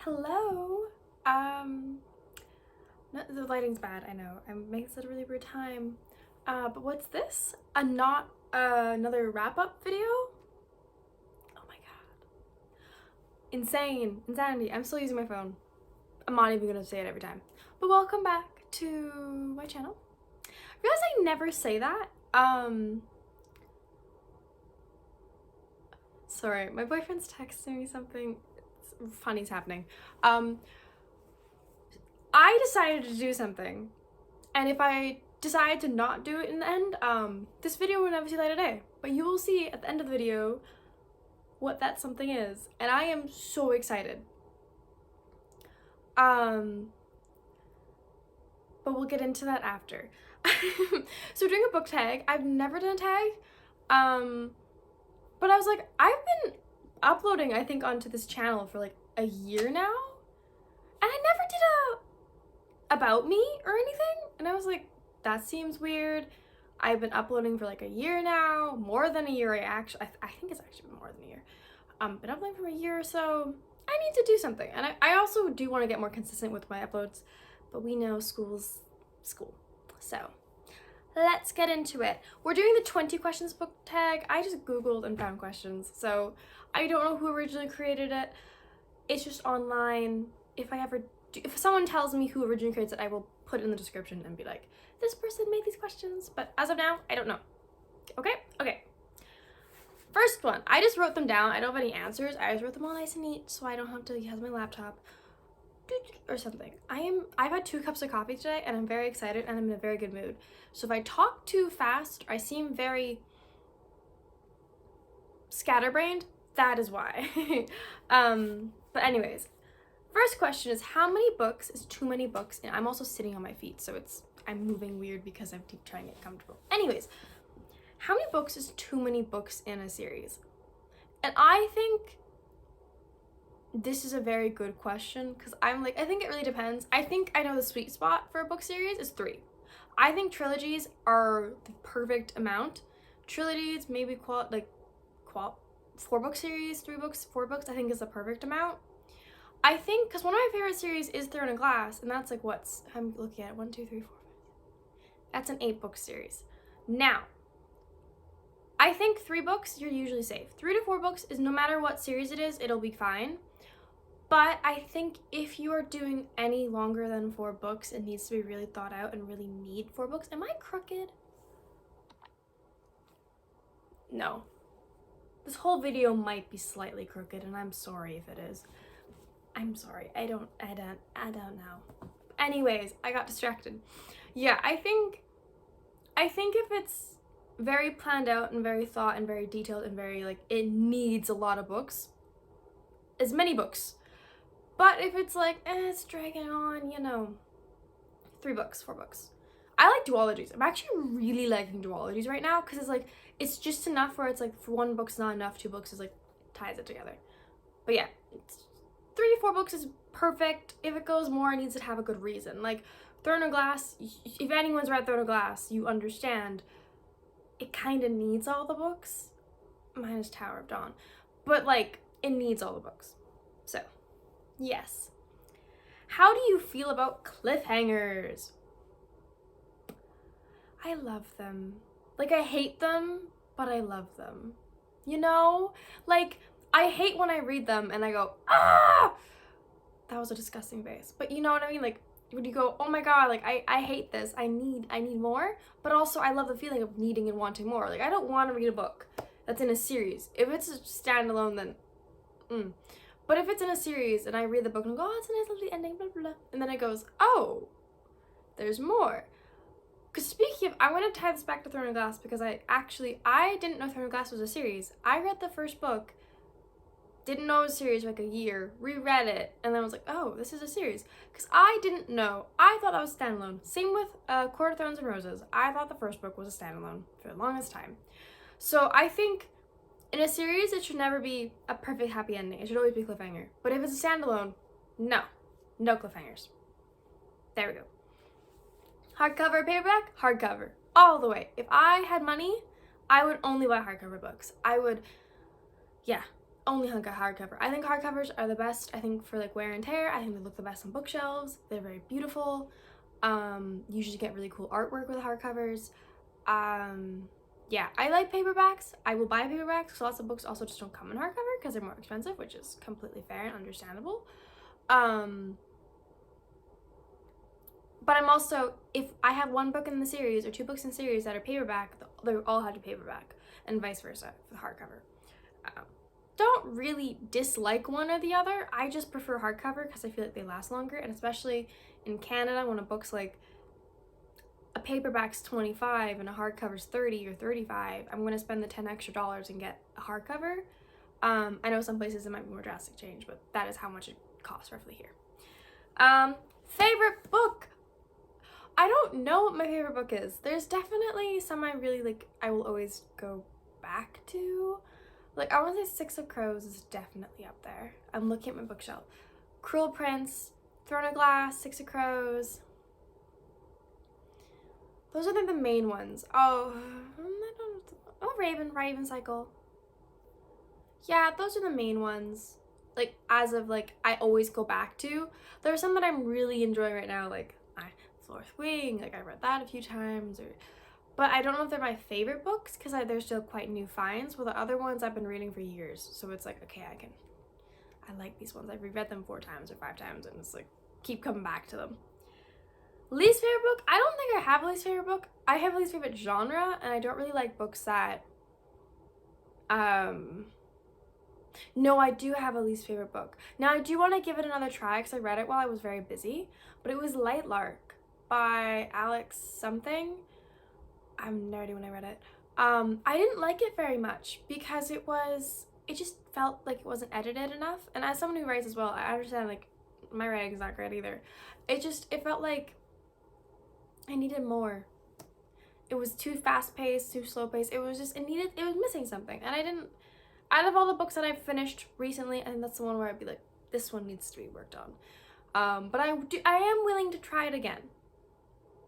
Hello. No, the lighting's bad, I know. I'm making this at a really weird time. But what's this? Another wrap-up video? Oh my god. Insanity. I'm still using my phone. I'm not even gonna say it every time. But welcome back to my channel. I realize I never say that. Sorry, my boyfriend's texting me something. Funny's happening. I decided to do something, and if I decide to not do it in the end, this video will never see light of day. But you will see at the end of the video what that something is, and I am so excited. But we'll get into that after. So we're doing a book tag. I've never done a tag, but I was like, I've been uploading, I think, onto this channel for like a year now, and I never did a about me or anything, and I was like, that seems weird. I've been uploading for like a year now, more than a year. I think it's actually been more than a year. Been uploading for a year or so. I need to do something, and I also do want to get more consistent with my uploads, but we know school's school. So let's get into it. We're doing the 20 questions book tag. I just googled and found questions, so I don't know who originally created it. It's just online. If someone tells me who originally creates it, I will put it in the description and be like, this person made these questions, but as of now, I don't know. Okay. First one, I just wrote them down. I don't have any answers. I just wrote them all nice and neat, so I don't have to use my laptop or something. I've had 2 cups of coffee today, and I'm very excited, and I'm in a very good mood. So if I talk too fast, or I seem very scatterbrained, that is why. But anyways, first question is, how many books is too many books? And I'm also sitting on my feet, so I'm moving weird because I'm trying to get comfortable. Anyways, how many books is too many books in a series? And I think this is a very good question, because I think it really depends. I think I know the sweet spot for a book series is 3. I think trilogies are the perfect amount. Trilogies, maybe 4-book series, 3 books, 4 books, I think is the perfect amount. I think, because one of my favorite series is Throne of Glass, and that's like I'm looking at 1, 2, 3, 4, 5. That's an 8-book series. Now, I think 3 books, you're usually safe. 3 to 4 books is, no matter what series it is, it'll be fine. But I think if you are doing any longer than 4 books, it needs to be really thought out and really need 4 books. Am I crooked? No. This whole video might be slightly crooked, and I'm sorry if it is. I'm sorry. I don't know. Anyways, I got distracted. Yeah, I think if it's very planned out and very thought and very detailed and very it needs a lot of books, as many books. But if it's it's dragging on, 3 books, 4 books. I like duologies. I'm actually really liking duologies right now, because it's just enough where it's for 1 book's not enough, 2 books is ties it together. But yeah, 3 to 4 books is perfect. If it goes more, it needs to have a good reason. Throne of Glass, if anyone's read Throne of Glass, you understand it kind of needs all the books, minus Tower of Dawn, but it needs all the books. So yes. How do you feel about cliffhangers? I love them. I hate them, but I love them. I hate when I read them and I go, ah! That was a disgusting face. But you know what I mean? When you go, oh my god, I hate this. I need more. But also, I love the feeling of needing and wanting more. I don't want to read a book that's in a series. If it's a standalone, then, But if it's in a series and I read the book and go, oh, it's a nice lovely ending, blah, blah, blah. And then it goes, oh, there's more. Because speaking of, I want to tie this back to Throne of Glass, because I didn't know Throne of Glass was a series. I read the first book, didn't know it was a series for a year, reread it, and then was like, oh, this is a series. Because I didn't know. I thought that was standalone. Same with Court of Thorns and Roses. I thought the first book was a standalone for the longest time. So I think in a series, it should never be a perfect happy ending. It should always be cliffhanger. But if it's a standalone, no cliffhangers. There we go. Hardcover, paperback, hardcover, all the way. If I had money, I would only buy hardcover books. only hardcover. I think hardcovers are the best. I think for like wear and tear, I think they look the best on bookshelves. They're very beautiful. Usually get really cool artwork with hardcovers. Yeah, I like paperbacks. I will buy paperbacks because lots of books also just don't come in hardcover because they're more expensive, which is completely fair and understandable. But I'm also, if I have one book in the series or two books in the series that are paperback, they all have to be paperback, and vice versa for the hardcover. Don't really dislike one or the other. I just prefer hardcover because I feel like they last longer, and especially in Canada when a book's like a paperback's $25 and a hardcover's $30 or $35, I'm gonna spend the $10 extra and get a hardcover. I know some places it might be more drastic change, but that is how much it costs roughly here. Favorite book. I don't know what my favorite book is. There's definitely some I really like, I will always go back to. Like, I want to say Six of Crows is definitely up there. I'm looking at my bookshelf. Cruel Prince, Throne of Glass, Six of Crows. Those are the main ones. Oh, Raven Cycle. Yeah, those are the main ones. Like, as of, like, I always go back to. There are some that I'm really enjoying right now, like, Fourth Wing. Like, I read that a few times, but I don't know if they're my favorite books because they're still quite new finds. Well, the other ones I've been reading for years, so it's like, okay, I like these ones. I've reread them 4 times or 5 times, and it's like, keep coming back to them. Least favorite book? I don't think I have a least favorite book. I have a least favorite genre, and I don't really like books that, no, I do have a least favorite book. Now, I do want to give it another try because I read it while I was very busy, but it was Light Lark by Alex something. I have no idea when I read it. I didn't like it very much because it just felt like it wasn't edited enough. And as someone who writes as well, I understand, like, my writing's not great either. It felt like I needed more. It was too fast-paced, too slow-paced. It was missing something. And I didn't, out of all the books that I've finished recently, I think that's the one where I'd be like, this one needs to be worked on. But I am willing to try it again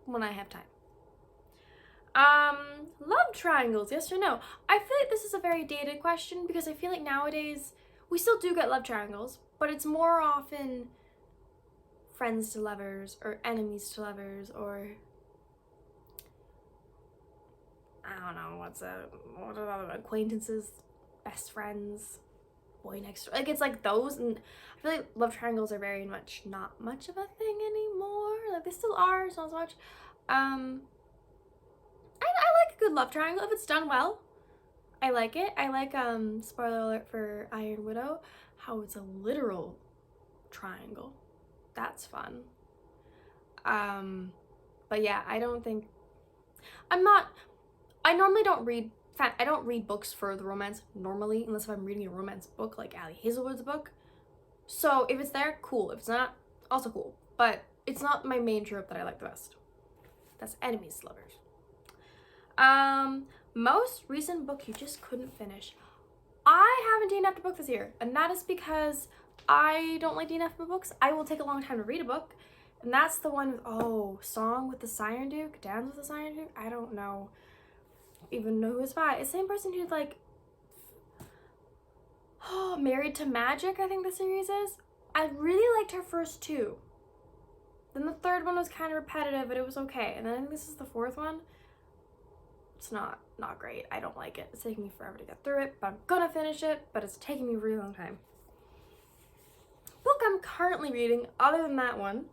when I have time. Love triangles, yes or no? I feel like this is a very dated question because I feel like nowadays we still do get love triangles, but it's more often friends to lovers or enemies to lovers, or I don't know, what are the acquaintances, best friends, boy next door. Like, it's like those, and I feel like love triangles are very much not much of a thing anymore. Like, they still are, it's not as much. I like a good love triangle if it's done well. I like it. I like, spoiler alert for Iron Widow, how it's a literal triangle. That's fun. But yeah, I normally don't read books for the romance normally, unless if I'm reading a romance book like Ali Hazelwood's book. So if it's there, cool. If it's not, also cool. But it's not my main trope that I like the best. That's enemies to lovers. Most recent book you just couldn't finish. I haven't DNF'd a book this year, and that is because I don't like DNF books. I will take a long time to read a book, and that's the one with, Song with the Siren Duke, Dance with the Siren Duke. I don't even know who it's by. It's the same person who's like, Married to Magic, I think the series is. I really liked her first 2. Then the third one was kind of repetitive, but it was okay. And then I think this is the 4th one. It's not great. I don't like it. It's taking me forever to get through it, but I'm gonna finish it, but it's taking me a really long time. Book I'm currently reading, other than that one,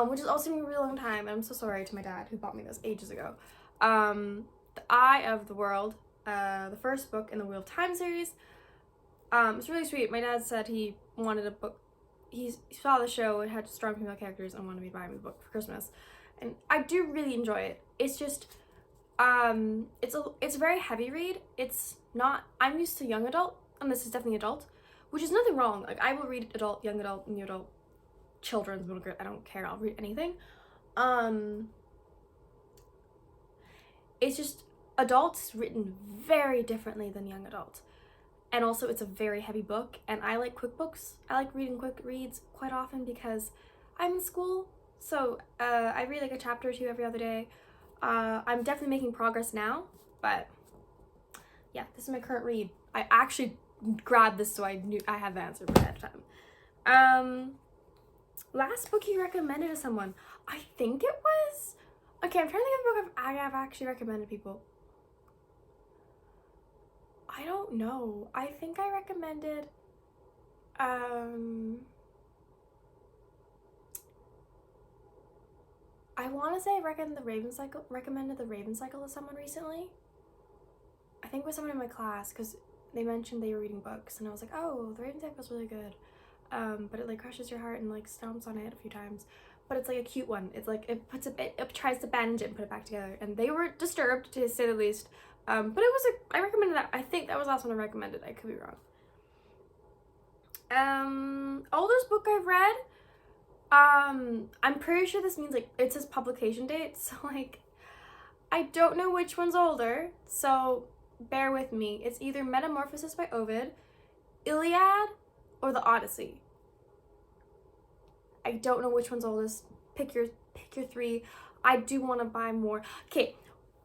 which is also taking me a really long time, and I'm so sorry to my dad who bought me this ages ago. The Eye of the World, the first book in the Wheel of Time series. It's really sweet. My dad said he wanted a book. He saw the show, it had strong female characters, and wanted me to buy him the book for Christmas. And I do really enjoy it. It's just, it's a very heavy read. It's not, I'm used to young adult, and this is definitely adult, which is nothing wrong. Like, I will read adult, young adult, new adult, children's, middle grade, I don't care, I'll read anything. It's just, adult's written very differently than young adult. And also, it's a very heavy book, and I like quick books. I like reading quick reads quite often because I'm in school, so I read like a chapter or 2 every other day. I'm definitely making progress now, but yeah, this is my current read. I actually grabbed this so I knew I had the answer ahead of time. Last book you recommended to someone. I think it was... Okay, I'm trying to think of a book I have actually recommended people. I don't know. I think I recommended... I want to say I recommended the Raven Cycle to someone recently. I think it was someone in my class, because they mentioned they were reading books, and I was like, oh, the Raven Cycle is really good. But it like crushes your heart and like stomps on it a few times. But it's like a cute one. It's like it tries to bandage it and put it back together. And they were disturbed, to say the least. But it was I recommended that. I think that was the last one I recommended. I could be wrong. Oldest book I've read. I'm pretty sure this means like it says publication date. So like, I don't know which one's older. So bear with me. It's either Metamorphosis by Ovid, Iliad, or the Odyssey. I don't know which one's oldest. Pick your three. I do want to buy more. Okay,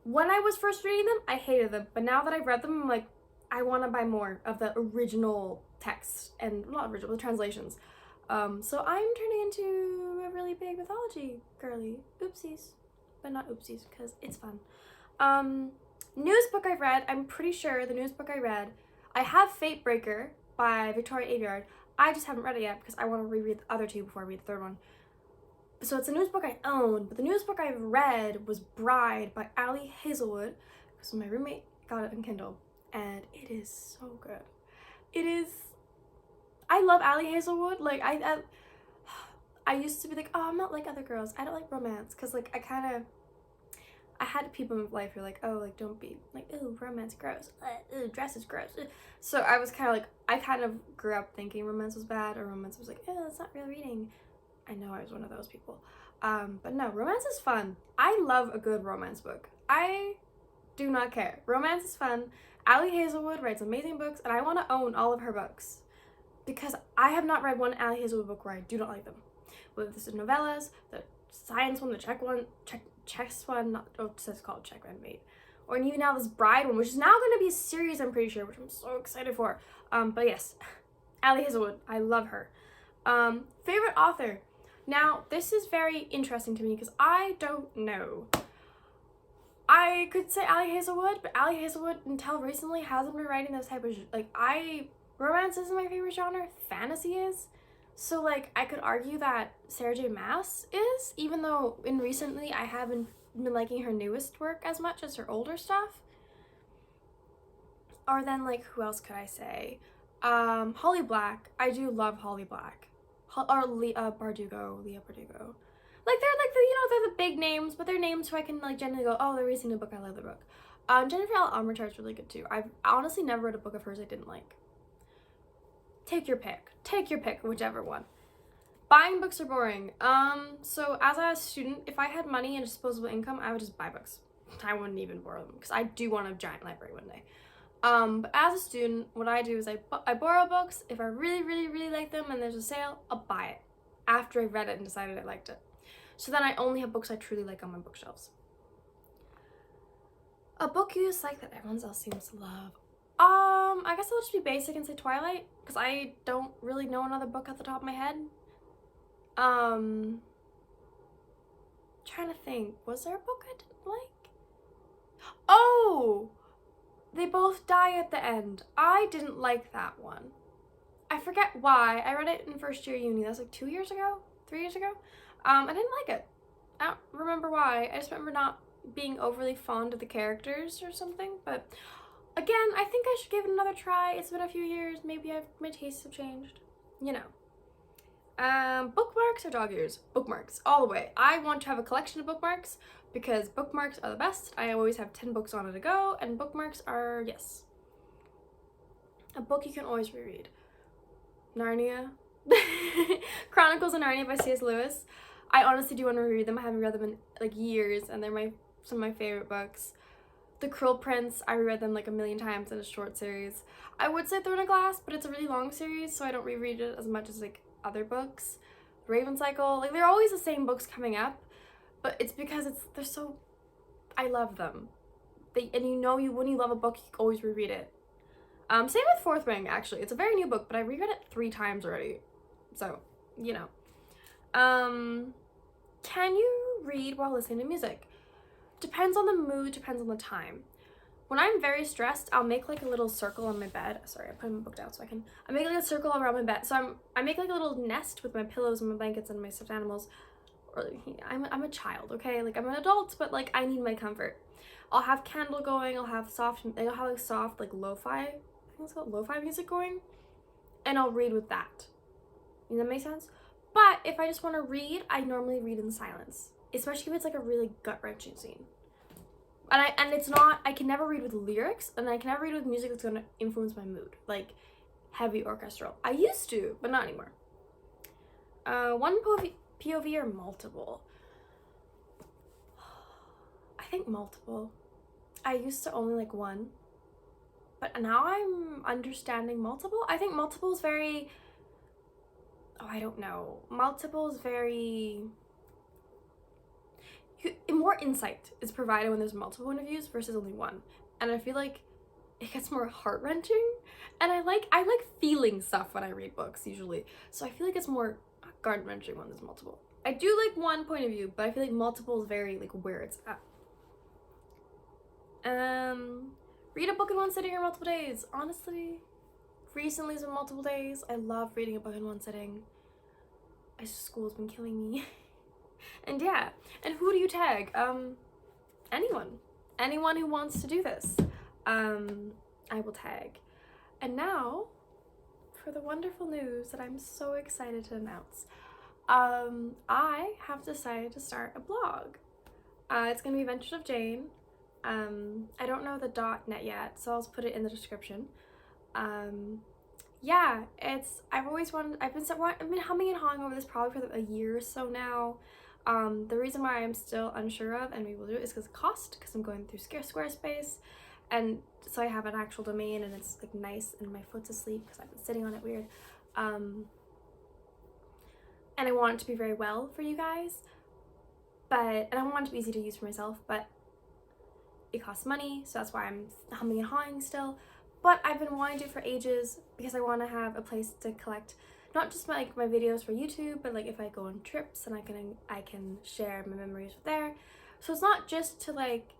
when I was first reading them, I hated them, but now that I've read them, I'm like, I want to buy more of the original text, and not original, the translations. So I'm turning into a really big mythology girly. Oopsies, but not oopsies, because it's fun. Newest book I've read, I'm pretty sure the newest book I read, I have Fate Breaker by Victoria Aveyard. I just haven't read it yet because I want to reread the other two before I read the third one. So it's the newest book I own, but the newest book I've read was Bride by Ali Hazelwood, because my roommate got it on Kindle, and it is so good. It is... I love Ali Hazelwood. Like, I used to be like, oh, I'm not like other girls. I don't like romance, because, like, I had people in my life who were like, oh, like, don't be, like, ooh, romance, gross. Ooh, dress is gross. So I was kind of like, I kind of grew up thinking romance was bad, or romance was like, oh, it's not real reading. I know I was one of those people. But no, romance is fun. I love a good romance book. I do not care. Romance is fun. Ali Hazelwood writes amazing books, and I want to own all of her books. Because I have not read one Ali Hazelwood book where I do not like them. Whether this is novellas, the science one, the chess one, it's called Check and Mate. Or even now this Bride one, which is now going to be a series, I'm pretty sure, which I'm so excited for. But yes, Ali Hazelwood, I love her. Favorite author. Now, this is very interesting to me because I don't know. I could say Ali Hazelwood, but Ali Hazelwood until recently hasn't been writing this type of, romance isn't my favorite genre, fantasy is. So, like, I could argue that Sarah J. Maas is, even though recently I haven't been liking her newest work as much as her older stuff. Or then, like, who else could I say? Holly Black. I do love Holly Black. Or Leah Bardugo. Like, they're, like, they're the big names, but they're names who I can, like, generally go, oh, they're releasing a book, I love the book. Jennifer L. Armentrout's really good, too. I've honestly never read a book of hers I didn't like. Take your pick, whichever one. Buying books are boring. So as a student, if I had money and disposable income, I would just buy books. I wouldn't even borrow them, because I do want a giant library one day. But as a student, what I do is I borrow books. If I really, really, really like them and there's a sale, I'll buy it after I've read it and decided I liked it. So then I only have books I truly like on my bookshelves. A book you dislike that everyone else seems to love. I guess I'll just be basic and say Twilight, because I don't really know another book at the top of my head. Trying to think, was there a book I didn't like? Oh! They Both Die at the End. I didn't like that one. I forget why. I read it in first year uni. That was like 3 years ago? I didn't like it. I don't remember why. I just remember not being overly fond of the characters or something, but again, I think I should give it another try. It's been a few years. Maybe my tastes have changed. You know. Bookmarks or dog ears? Bookmarks, all the way. I want to have a collection of bookmarks because bookmarks are the best. I always have 10 books on it to go, and bookmarks are, yes. A book you can always reread. Narnia. Chronicles of Narnia by C.S. Lewis. I honestly do want to reread them. I haven't read them in like years, and they're some of my favorite books. The Cruel Prince, I reread them like a million times in a short series. I would say Throne of Glass, but it's a really long series, so I don't reread it as much as like other books. The Raven Cycle, like they're always the same books coming up, but it's because they're so, I love them. And when you love a book, you always reread it. Same with Fourth Ring, actually. It's a very new book, but I reread it 3 times already. So, you know. Can you read while listening to music? Depends on the mood, depends on the time. When I'm very stressed, I'll make like a little circle on my bed. Sorry, I put my book down so I make like a circle around my bed. So I make like a little nest with my pillows and my blankets and my stuffed animals. Or I'm a child, okay? Like I'm an adult, but like I need my comfort. I'll have candle going, I'll have like soft like lo-fi, I think it's called lo-fi music going, and I'll read with that. Does that make sense? But if I just want to read, I normally read in silence, especially if it's like a really gut-wrenching scene. And it's not, I can never read with lyrics, and I can never read with music that's gonna influence my mood, like heavy orchestral. I used to, but not anymore. One POV or multiple? I think multiple. I used to only like one, but now I'm understanding multiple. I think multiple is very, I don't know. Multiple is very, more insight is provided when there's multiple point of views versus only one. And I feel like it gets more heart-wrenching. And I like feeling stuff when I read books usually. So I feel like it's more gut-wrenching when there's multiple. I do like one point of view, but I feel like multiple is very like where it's at. Read a book in one sitting or multiple days. Honestly, recently it's been multiple days. I love reading a book in one sitting. School's been killing me. And yeah, and who do you tag? Anyone who wants to do this, I will tag. And now, for the wonderful news that I'm so excited to announce, I have decided to start a blog. It's gonna be Adventures of Jane. I don't know the .net yet, so I'll just put it in the description. Yeah, I've been humming and hawing over this probably for a year or so now. The reason why I'm still unsure of and we will do it is because of cost, because I'm going through Squarespace, and so I have an actual domain and it's like nice and my foot's asleep because I've been sitting on it weird. And I want it to be very well for you guys, and I want it to be easy to use for myself, but it costs money, so that's why I'm humming and hawing still. But I've been wanting to do it for ages because I want to have a place to collect not just my videos for YouTube, but like if I go on trips and I can share my memories there. So it's not just to like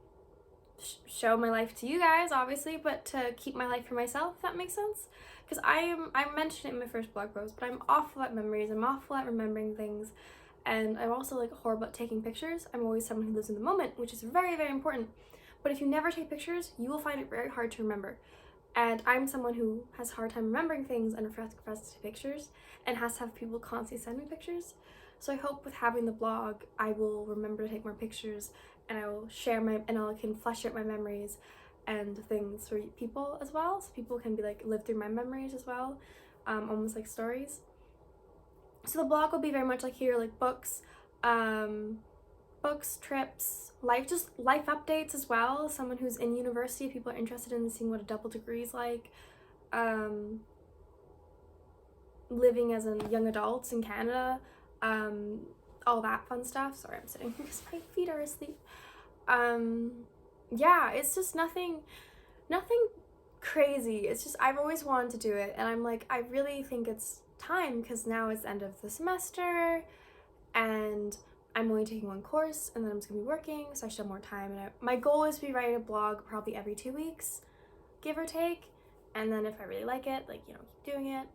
show my life to you guys, obviously, but to keep my life for myself, if that makes sense. Because I mentioned it in my first blog post, but I'm awful at memories, I'm awful at remembering things, and I'm also like horrible at taking pictures. I'm always someone who lives in the moment, which is very, very important. But if you never take pictures, you will find it very hard to remember. And I'm someone who has a hard time remembering things and refers to pictures and has to have people constantly send me pictures. So I hope with having the blog, I will remember to take more pictures and I will share and I can flesh out my memories and things for people as well. So people can be like, live through my memories as well, almost like stories. So the blog will be very much like here, like books, trips, life updates as well. Someone who's in university, people are interested in seeing what a double degree is like, living as a young adult in Canada, all that fun stuff. Sorry, I'm sitting because my feet are asleep. Yeah, it's just nothing crazy. It's just I've always wanted to do it, and I'm like, I really think it's time because now it's the end of the semester and I'm only taking one course and then I'm just gonna be working, so I should have more time. And my goal is to be writing a blog probably every 2 weeks, give or take. And then if I really like it, like, you know, keep doing it.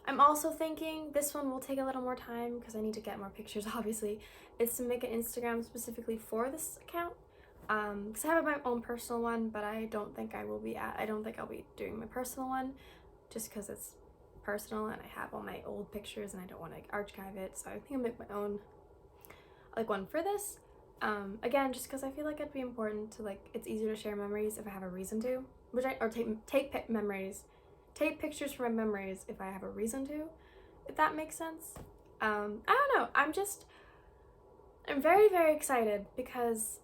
I'm also thinking this one will take a little more time because I need to get more pictures, obviously. It's to make an Instagram specifically for this account. Because I have my own personal one, but I don't think I'll be doing my personal one just because it's personal and I have all my old pictures and I don't want to archive it. So I think I'll make my own one for this. Again, just because I feel like it'd be important to it's easier to share memories if I have a reason to, take pictures for my memories if I have a reason to, if that makes sense. I don't know, I'm very, very excited because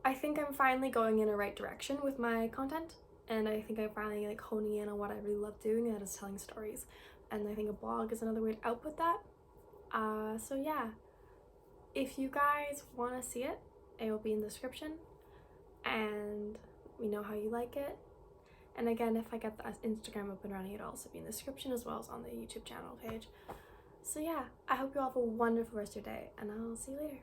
I think I'm finally going in a right direction with my content, and I think I'm finally honing in on what I really love doing, and that is telling stories, and I think a blog is another way to output that. So yeah, if you guys want to see it, it will be in the description, and we know how you like it. And again, if I get the Instagram up and running, it'll also be in the description as well as on the YouTube channel page. So yeah, I hope you all have a wonderful rest of your day, and I'll see you later.